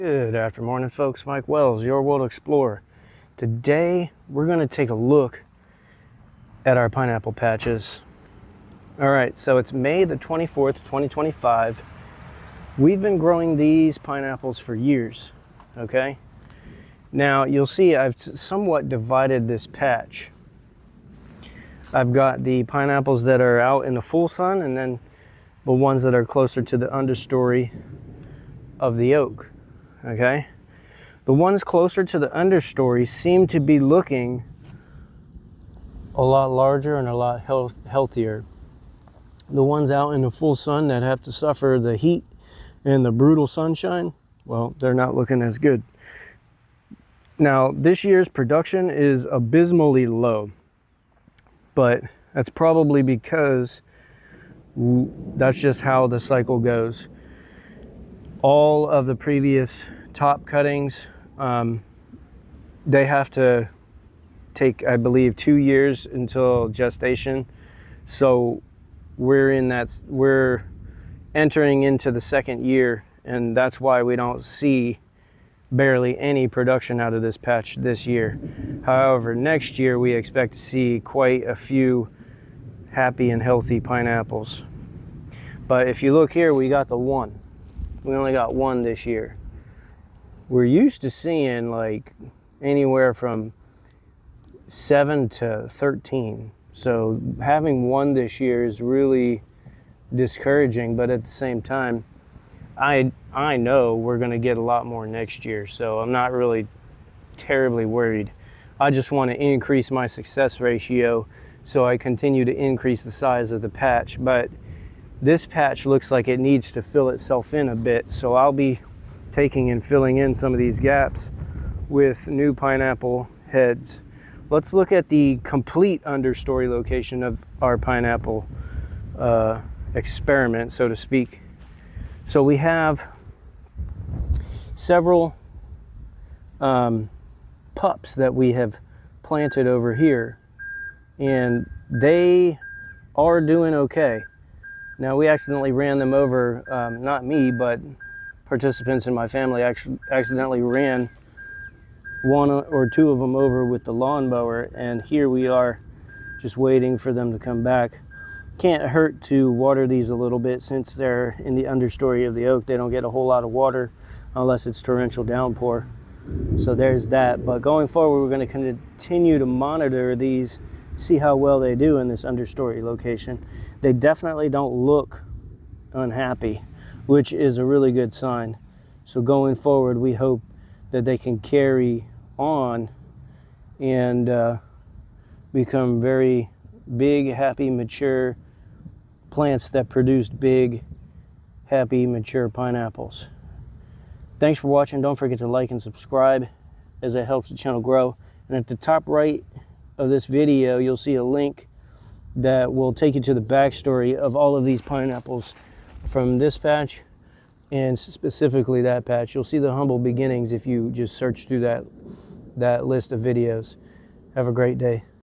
Good after morning, folks. Mike Wells, your World Explorer. Today we're going to take a look at our pineapple patches. All right, so it's May the 24th, 2025. We've been growing these pineapples for years, okay? Now you'll see I've somewhat divided this patch. I've got the pineapples that are out in the full sun and then the ones that are closer to the understory of the oak. Okay, the ones closer to the understory seem to be looking a lot larger and a lot healthier. The ones out in the full sun that have to suffer the heat and the brutal sunshine, well, they're not looking as good. Now, this year's production is abysmally low, but that's probably because that's just how the cycle goes. All of the previous top cuttings, they have to take, I believe, 2 years until gestation. So we're entering into the second year, and that's why we don't see barely any production out of this patch this year. However, next year we expect to see quite a few happy and healthy pineapples. But if you look here, we got the one. We only got one this year. We're used to seeing like anywhere from 7 to 13. So having one this year is really discouraging, but at the same time, I know we're going to get a lot more next year, so I'm not really terribly worried. I just want to increase my success ratio so I continue to increase the size of the patch, but this patch looks like it needs to fill itself in a bit, so I'll be taking and filling in some of these gaps with new pineapple heads. Let's look at the complete understory location of our pineapple experiment, so to speak. So we have several pups that we have planted over here, and they are doing okay. Now, we accidentally ran them over, not me, but participants in my family accidentally ran one or two of them over with the lawnmower, and here we are just waiting for them to come back. Can't hurt to water these a little bit since they're in the understory of the oak. They don't get a whole lot of water unless it's torrential downpour. So there's that. But going forward, we're going to continue to monitor these, see how well they do in this understory location. They definitely don't look unhappy, which is a really good sign. So going forward, we hope that they can carry on and become very big, happy, mature plants that produced big, happy, mature pineapples. Thanks for watching. Don't forget to like and subscribe as it helps the channel grow. And at the top right of this video, you'll see a link that will take you to the backstory of all of these pineapples from this patch and specifically that patch. You'll see the humble beginnings if you just search through that list of videos. Have a great day.